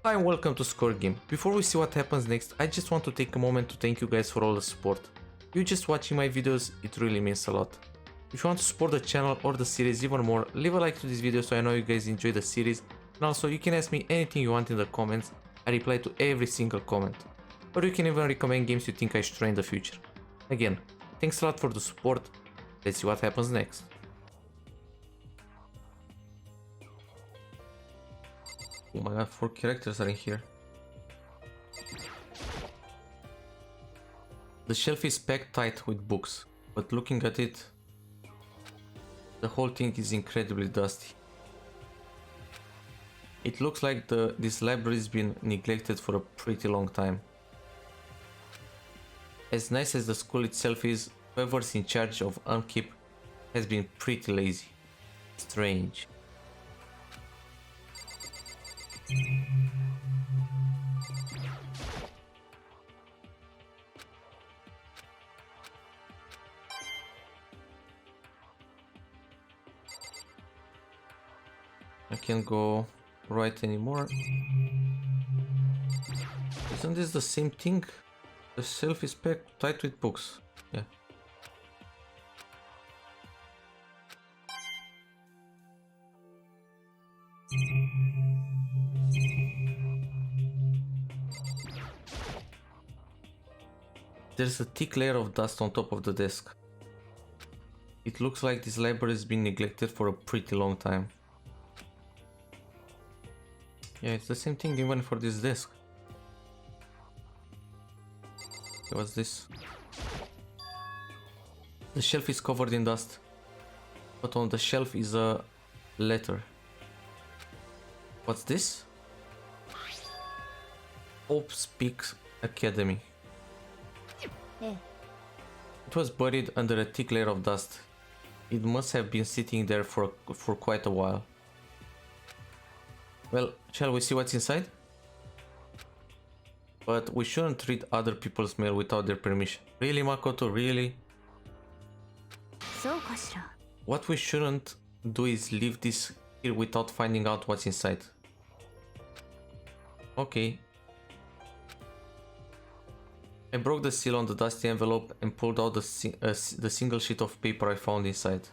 Hi and welcome to Score Game. Before we see what happens next, I just want to take a moment to thank you guys for all the support. You just watching my videos, it really means a lot. If you want to support the channel or the series even more, leave a like to this video so I know you guys enjoy the series, and also you can ask me anything you want in the comments. I reply to every single comment. Or you can even recommend games you think I should try in the future. Again, thanks a lot for the support. Let's see what happens next. Oh my god, 4 characters are in here. The shelf is packed tight with books, but looking at it, the whole thing is incredibly dusty. It looks like this library has been neglected for a pretty long time. As nice as the school itself is, whoever's in charge of upkeep has been pretty lazy. Strange. I can't go right anymore. Isn't this the same thing? The shelf is packed tight with books. Yeah. There's a thick layer of dust on top of the desk. It looks like this library has been neglected for a pretty long time. Yeah, it's the same thing even for this desk. Okay, what's this? The shelf is covered in dust, but on the shelf is a letter. What's this? Hope Speaks Academy. It was buried under a thick layer of dust. It must have been sitting there for quite a while. Well, shall we see what's inside? But we shouldn't read other people's mail without their permission. Really, Makoto, really? What we shouldn't do is leave this here without finding out what's inside. Okay. I broke the seal on the dusty envelope and pulled out the single sheet of paper I found inside.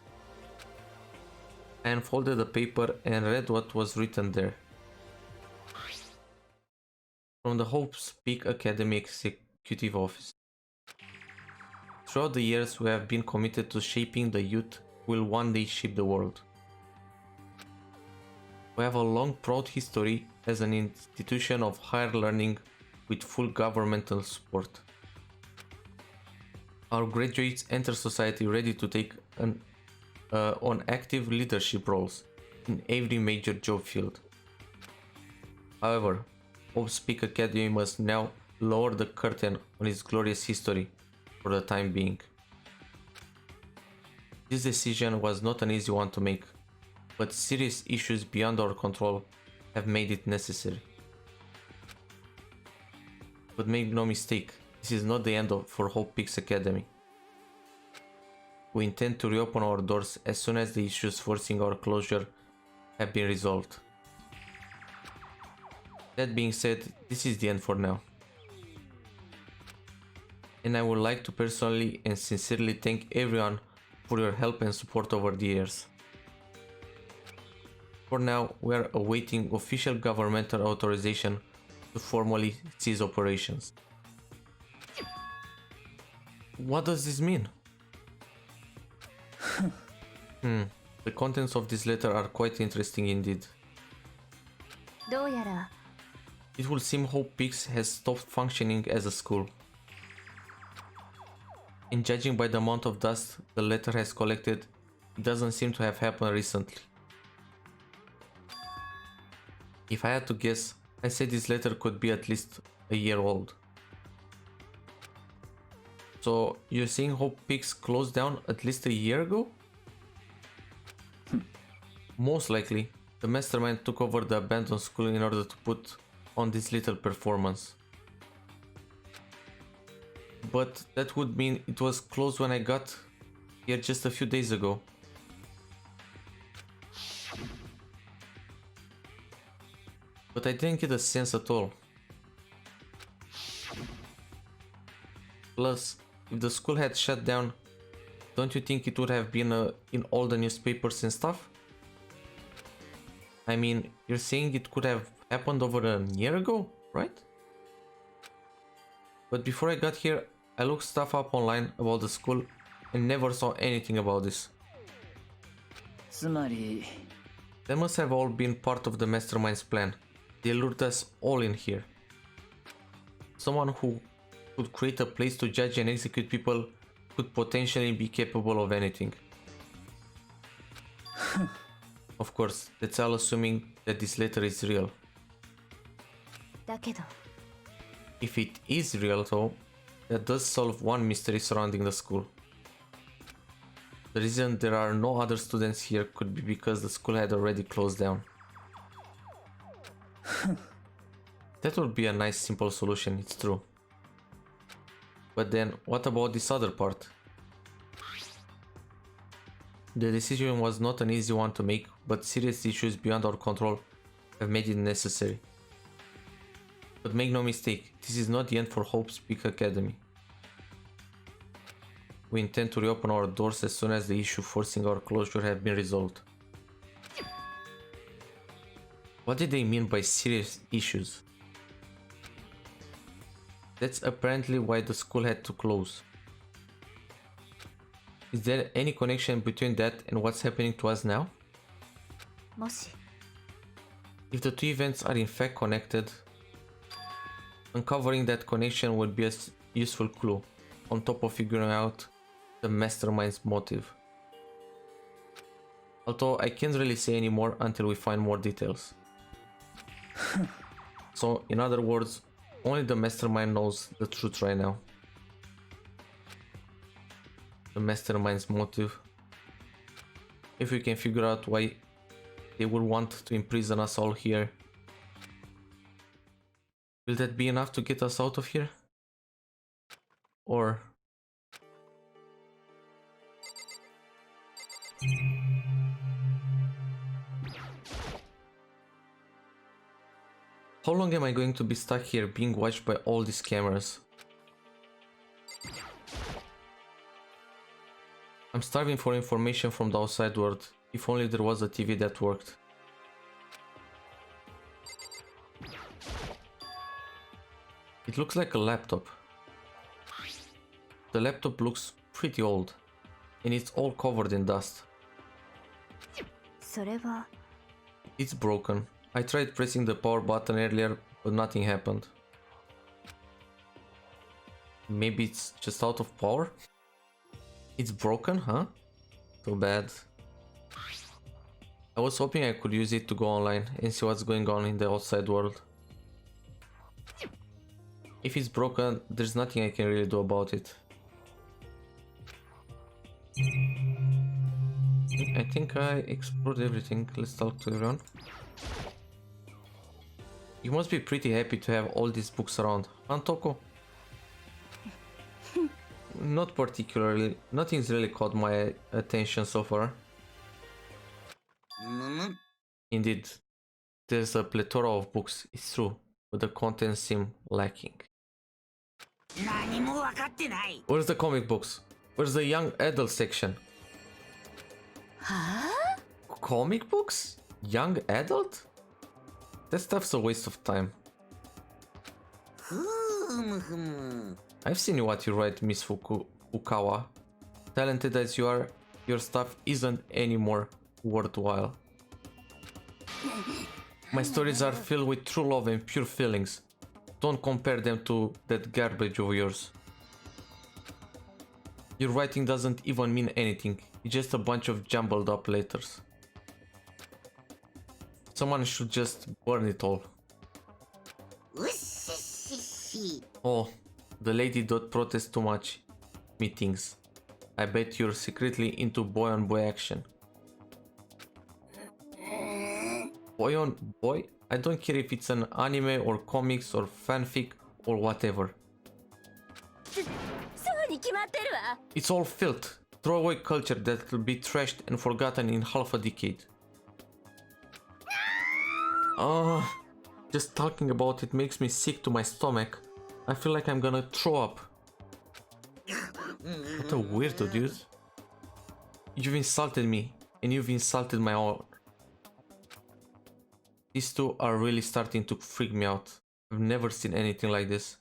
I unfolded the paper and read what was written there. From the Hope's Peak Academy Executive Office. Throughout the years, we have been committed to shaping the youth who will one day shape the world. We have a long, proud history as an institution of higher learning with full governmental support. Our graduates enter society ready to take on active leadership roles in every major job field. However, Hope's Peak Academy must now lower the curtain on its glorious history for the time being. This decision was not an easy one to make, but serious issues beyond our control have made it necessary. But make no mistake, this is not the end for Hope Peaks Academy. We intend to reopen our doors as soon as the issues forcing our closure have been resolved. That being said, this is the end for now. And I would like to personally and sincerely thank everyone for your help and support over the years. For now, we are awaiting official governmental authorization to formally cease operations. What does this mean? The contents of this letter are quite interesting indeed. It will seem Hope Peaks has stopped functioning as a school. And judging by the amount of dust the letter has collected, it doesn't seem to have happened recently. If I had to guess, I'd say this letter could be at least a year old. So you're saying Hope Peaks closed down at least a year ago? Most likely, the mastermind took over the abandoned school in order to put on this little performance. But that would mean it was closed when I got here just a few days ago. But I didn't get a sense at all. Plus, if the school had shut down, don't you think it would have been in all the newspapers and stuff? I mean, you're saying it could have happened over a year ago, right? But before I got here, I looked stuff up online about the school and never saw anything about this. They must have all been part of the mastermind's plan. They lured us all in here. Someone who could create a place to judge and execute people could potentially be capable of anything. Of course, that's all assuming that this letter is real. If it is real though, that does solve one mystery surrounding the school. The reason there are no other students here could be because the school had already closed down. That would be a nice simple solution, it's true. But then, what about this other part? The decision was not an easy one to make, but serious issues beyond our control have made it necessary. But make no mistake, this is not the end for Hope's Peak Academy. We intend to reopen our doors as soon as the issue forcing our closure have been resolved. What did they mean by serious issues? That's apparently why the school had to close. Is there any connection between that and what's happening to us now? If the two events are in fact connected, uncovering that connection would be a useful clue, on top of figuring out the mastermind's motive. Although I can't really say any more until we find more details. So, in other words, only the mastermind knows the truth right now. The mastermind's motive. If we can figure out why they would want to imprison us all here, will that be enough to get us out of here? Or... how long am I going to be stuck here being watched by all these cameras? I'm starving for information from the outside world. If only there was a TV that worked. It looks like a laptop. The laptop looks pretty old, and it's all covered in dust. It's broken. I tried pressing the power button earlier, but nothing happened. Maybe it's just out of power? It's broken, huh? Too bad. I was hoping I could use it to go online and see what's going on in the outside world. If it's broken, there's nothing I can really do about it. I think I explored everything. Let's talk to everyone. You must be pretty happy to have all these books around, huh, Toko? Not particularly. Nothing's really caught my attention so far. Indeed, there's a plethora of books, it's true, but the contents seem lacking. Where's the comic books? Where's the young adult section? Huh? Comic books? Young adult? That stuff's a waste of time. I've seen what you write, Miss Fukawa. Talented as you are, your stuff isn't anymore worthwhile. My stories are filled with true love and pure feelings. Don't compare them to that garbage of yours. Your writing doesn't even mean anything. It's just a bunch of jumbled up letters. Someone should just burn it all. Oh, the lady don't protest too much. Meetings. I bet you're secretly into boy on boy action. Boy on boy? I don't care if it's an anime or comics or fanfic or whatever. It's all filth. Throwaway culture that will be trashed and forgotten in half a decade. Just talking about it makes me sick to my stomach. I feel like I'm gonna throw up. What a weirdo, dude. You've insulted me, and you've insulted my honor. These two are really starting to freak me out. I've never seen anything like this.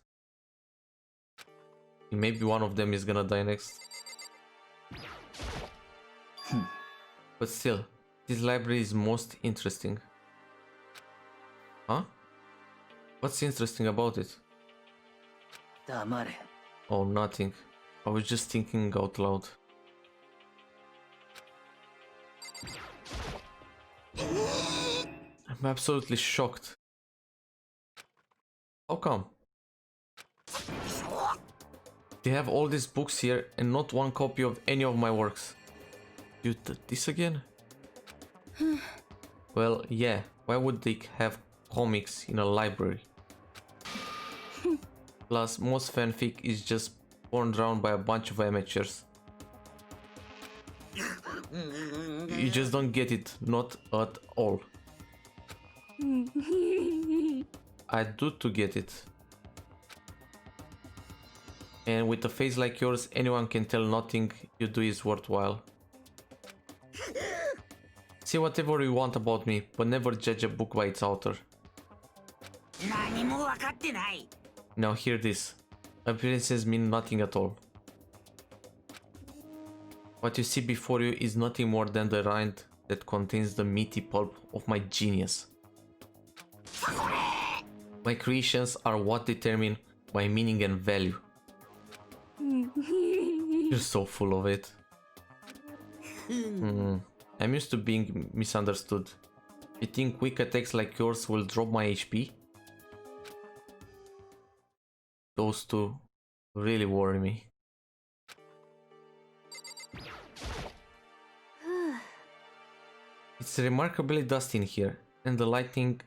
Maybe one of them is gonna die next. But still, this library is most interesting. Huh? What's interesting about it? Oh, nothing. I was just thinking out loud. I'm absolutely shocked. How come? They have all these books here and not one copy of any of my works. You did this again? Well, yeah, why would they have comics in a library? Plus, most fanfic is just born around by a bunch of amateurs. You just don't get it, not at all. I do to get it. And with a face like yours, anyone can tell nothing you do is worthwhile. Say whatever you want about me, but never judge a book by its author. Now hear this. Appearances mean nothing at all. What you see before you is nothing more than the rind that contains the meaty pulp of my genius. My creations are what determine my meaning and value. You're so full of it. I'm used to being misunderstood. You think quick attacks like yours will drop my HP? Those two really worry me. It's remarkably dusty in here, and the lighting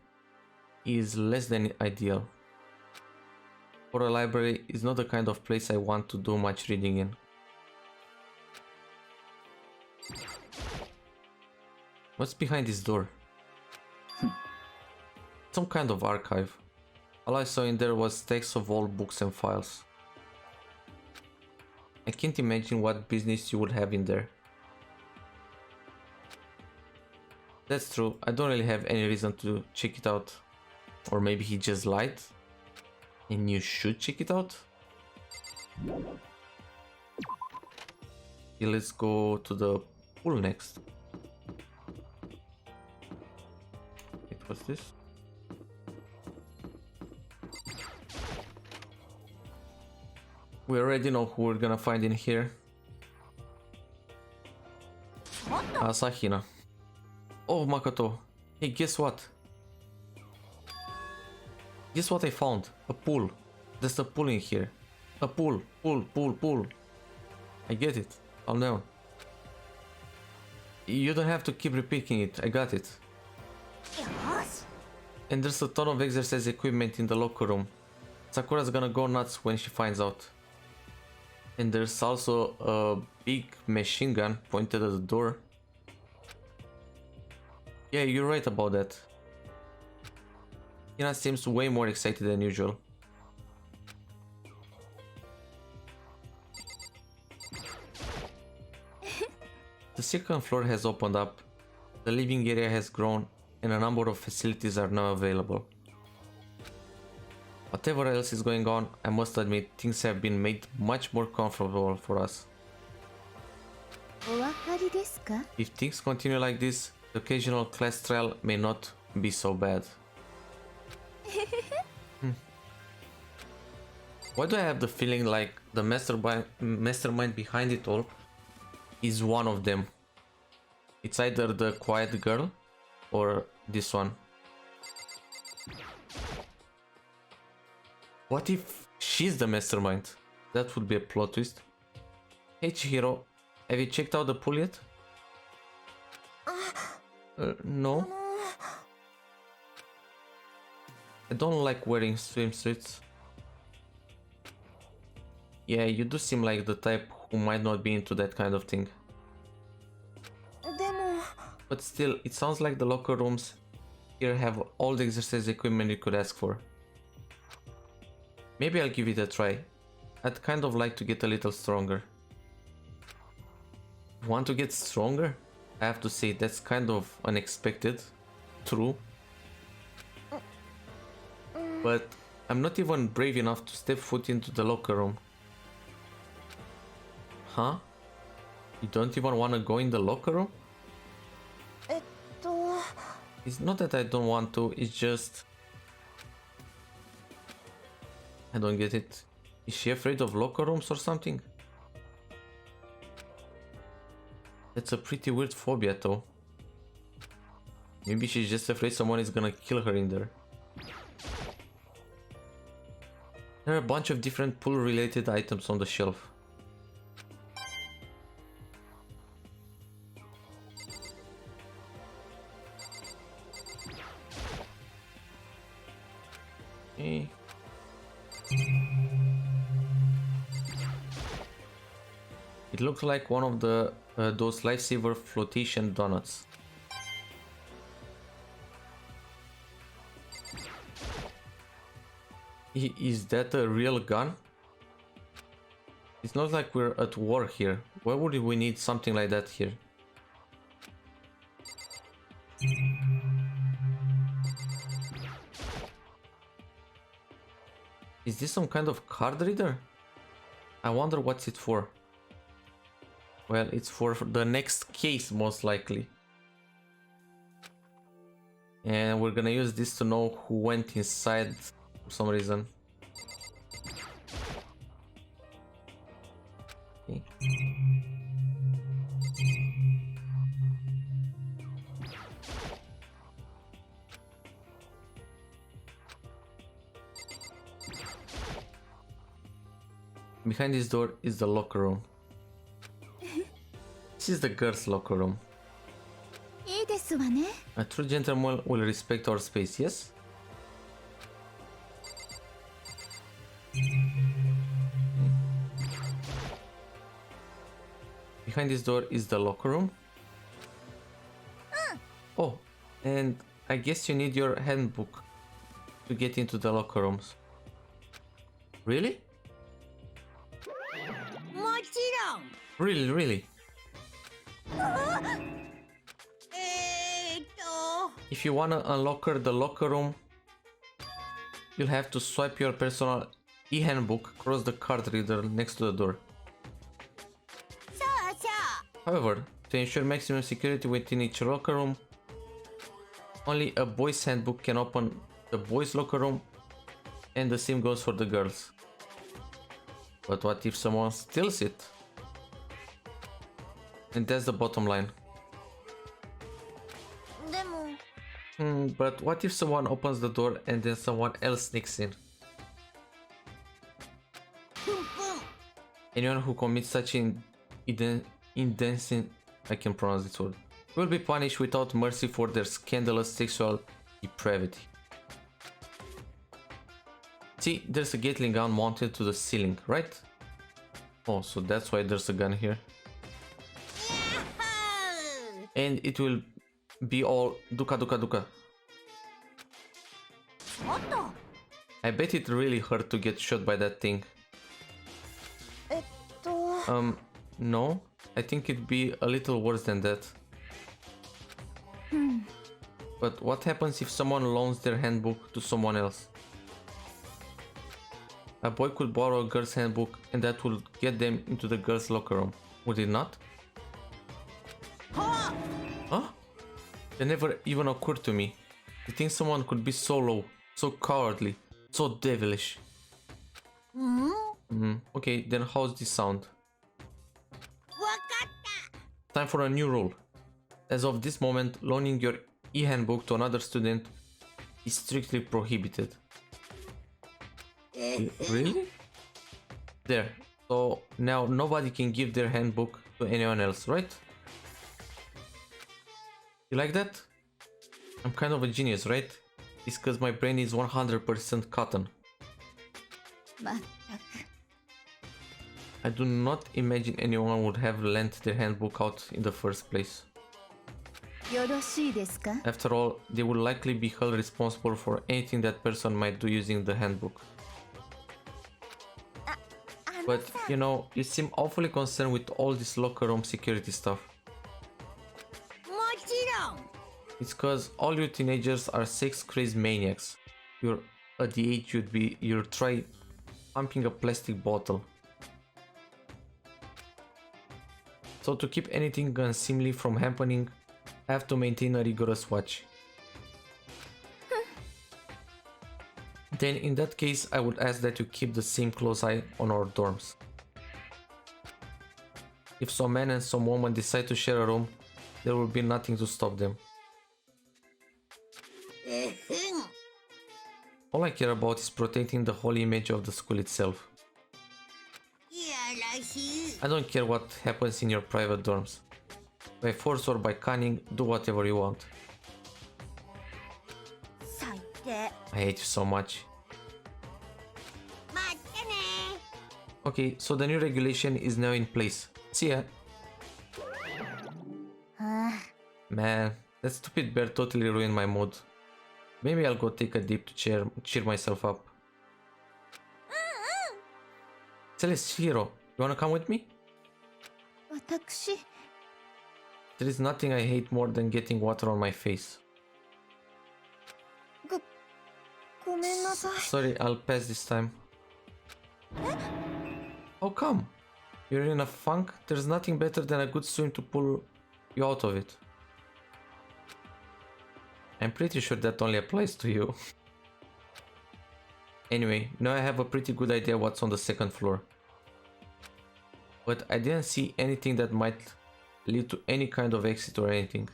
is less than ideal. For a library, it's not the kind of place I want to do much reading in. What's behind this door? Some kind of archive. All I saw in there was stacks of old books and files. I can't imagine what business you would have in there. That's true, I don't really have any reason to check it out. Or maybe he just lied? And you should check it out? Okay, let's go to the pool next. Wait, what's this? We already know who we're gonna find in here. Asahina. Oh, Makoto. Hey, guess what? Guess what I found? A pool. There's a pool in here. A pool. Pool. I get it. Calm down. You don't have to keep repeating it. I got it. And there's a ton of exercise equipment in the locker room. Sakura's gonna go nuts when she finds out. And there's also a big machine gun pointed at the door. Yeah, you're right about that. Hina seems way more excited than usual. The second floor has opened up, the living area has grown, and a number of facilities are now available. Whatever else is going on, I must admit things have been made much more comfortable for us. If things continue like this, the occasional class trial may not be so bad. Why do I have the feeling like the mastermind behind it all is one of them? It's either the quiet girl or this one. What if she's the mastermind? That would be a plot twist. Hey Chihiro, have you checked out the pool yet? No. I don't like wearing swimsuits. Yeah, you do seem like the type who might not be into that kind of thing. But still, it sounds like the locker rooms Here have all the exercise equipment you could ask for. Maybe I'll give it a try. I'd kind of like to get a little stronger. Want to get stronger? I have to say that's kind of unexpected. True. But I'm not even brave enough to step foot into the locker room. Huh? You don't even want to go in the locker room? It's not that I don't want to, it's just... I don't get it. Is she afraid of locker rooms or something? That's a pretty weird phobia though. Maybe she's just afraid someone is gonna kill her in there. There are a bunch of different pool related items on the shelf. Okay. It looks like one of the those lifesaver flotation donuts. Is that a real gun? It's not like we're at war here. Why would we need something like that here? Is this some kind of card reader? I wonder what's it for. Well, it's for the next case most likely. And we're gonna use this to know who went inside for some reason. Okay. Behind this door is the locker room. This is the girls' locker room. A true gentleman will respect our space, yes? Behind this door is the locker room. Oh, and I guess you need your handbook to get into the locker rooms. Really? Really? If you wanna unlock the locker room, you'll have to swipe your personal e-handbook across the card reader next to the door. However, to ensure maximum security within each locker room, only a boy's handbook can open the boys' locker room, and the same goes for the girls. But what if someone steals it? And that's the bottom line. But what if someone opens the door and then someone else sneaks in? Anyone who commits such indecent, I can pronounce this word, will be punished without mercy for their scandalous sexual depravity. See, there's a Gatling gun mounted to the ceiling, right? Oh, so that's why there's a gun here. And it will be all duka. I bet it really hurt to get shot by that thing. No, I think it'd be a little worse than that. But what happens if someone loans their handbook to someone else? A boy could borrow a girl's handbook and that would get them into the girl's locker room, would it not? Huh? That never even occurred to me. You think someone could be so low, so cowardly, so devilish? Okay, then how's this sound? Time for a new rule. As of this moment, loaning your e-handbook to another student is strictly prohibited. Really? There. So now nobody can give their handbook to anyone else, right? You like that? I'm kind of a genius, right? It's because my brain is 100% cotton. I do not imagine anyone would have lent their handbook out in the first place. After all, they would likely be held responsible for anything that person might do using the handbook. But, you know, you seem awfully concerned with all this locker room security stuff. It's cause all you teenagers are sex-crazed maniacs. You're at the age you'd try pumping a plastic bottle. So to keep anything unseemly from happening, I have to maintain a rigorous watch. Then in that case, I would ask that you keep the same close eye on our dorms. If some man and some woman decide to share a room, there will be nothing to stop them. All I care about is protecting the holy image of the school itself. I don't care what happens in your private dorms. By force or by cunning, do whatever you want. I hate you so much. Okay, so the new regulation is now in place. See ya. Man, that stupid bear totally ruined my mood. Maybe I'll go take a dip to cheer myself up. Celestia, you wanna come with me? There is nothing I hate more than getting water on my face. Sorry, I'll pass this time. How come? You're in a funk? There's nothing better than a good swim to pull you out of it. I'm pretty sure that only applies to you. Anyway, now I have a pretty good idea what's on the second floor. But I didn't see anything that might lead to any kind of exit or anything.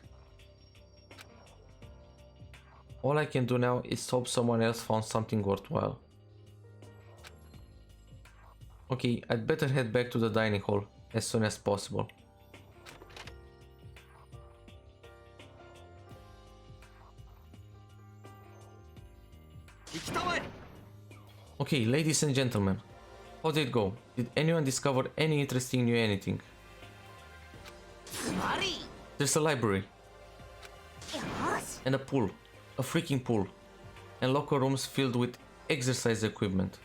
All I can do now is hope someone else found something worthwhile. Okay, I'd better head back to the dining hall as soon as possible. Okay, ladies and gentlemen, how did it go? Did anyone discover any interesting new anything? There's a library. And a pool. A freaking pool. And locker rooms filled with exercise equipment.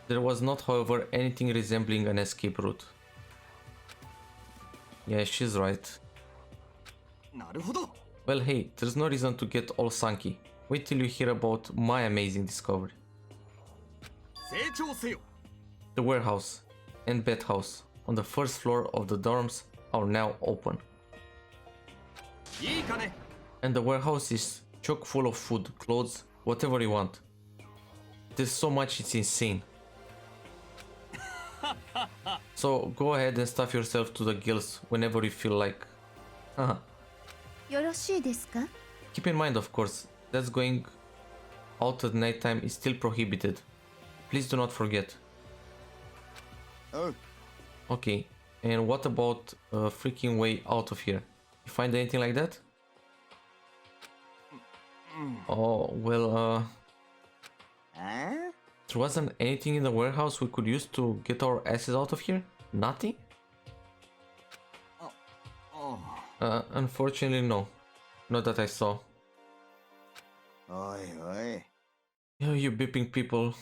There was not, however, anything resembling an escape route. Yeah, she's right. Well, hey, there's no reason to get all sunky. Wait till you hear about my amazing discovery. The warehouse and bathhouse on the first floor of the dorms are now open. And the warehouse is chock full of food, clothes, whatever you want. There's so much, it's insane. So go ahead and stuff yourself to the gills whenever you feel like. Keep in mind, of course, that's going out at nighttime is still prohibited. Please do not forget. Okay, and what about a freaking way out of here? You find anything like that? Oh, well, there wasn't anything in the warehouse we could use to get our asses out of here? Nothing? Unfortunately, no. Not that I saw. Yo, you beeping people.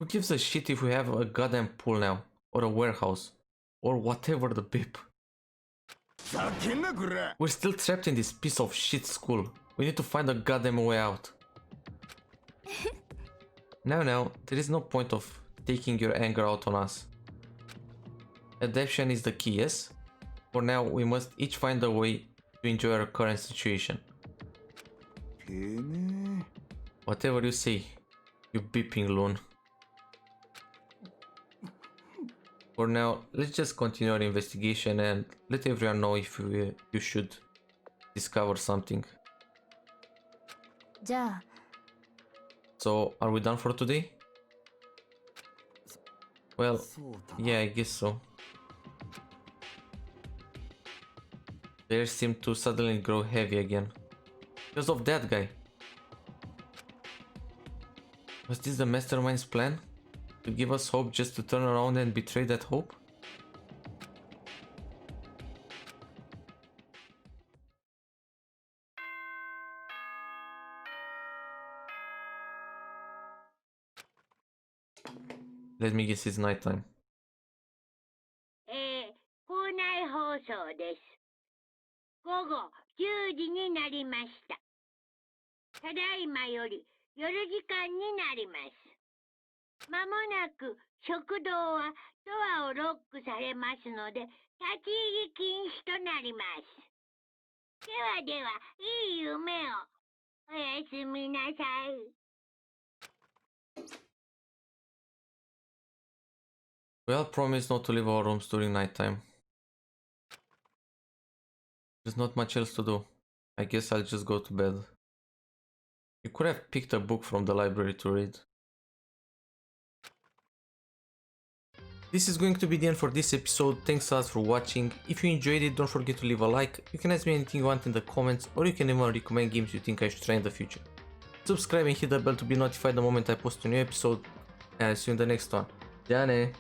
Who gives a shit if we have a goddamn pool now? Or a warehouse? Or whatever the beep. We're still trapped in this piece of shit school. We need to find a goddamn way out. Now, there is no point of taking your anger out on us. Adaptation is the key, yes? For now, we must each find a way to enjoy our current situation. Whatever you say, you beeping loon. For now, let's just continue our investigation and let everyone know if you should discover something. So, are we done for today? Well, yeah, I guess so. The air seemed to suddenly grow heavy again. Because of that guy. Was this the mastermind's plan? To give us hope just to turn around and betray that hope? Let me guess, it's nighttime. 校内放送です。午後10時になりました。ただいまより夜時間になります。まもなく食堂はドアをロックされますので、立ち入り禁止となります。ではでは、いい夢を。おやすみなさい。We all promised not to leave our rooms during nighttime. There's not much else to do. I guess I'll just go to bed. You could have picked a book from the library to read. This is going to be the end for this episode. Thanks a lot for watching. If you enjoyed it, don't forget to leave a like. You can ask me anything you want in the comments, or you can even recommend games you think I should try in the future. Subscribe and hit the bell to be notified the moment I post a new episode, and I'll see you in the next one. Jane!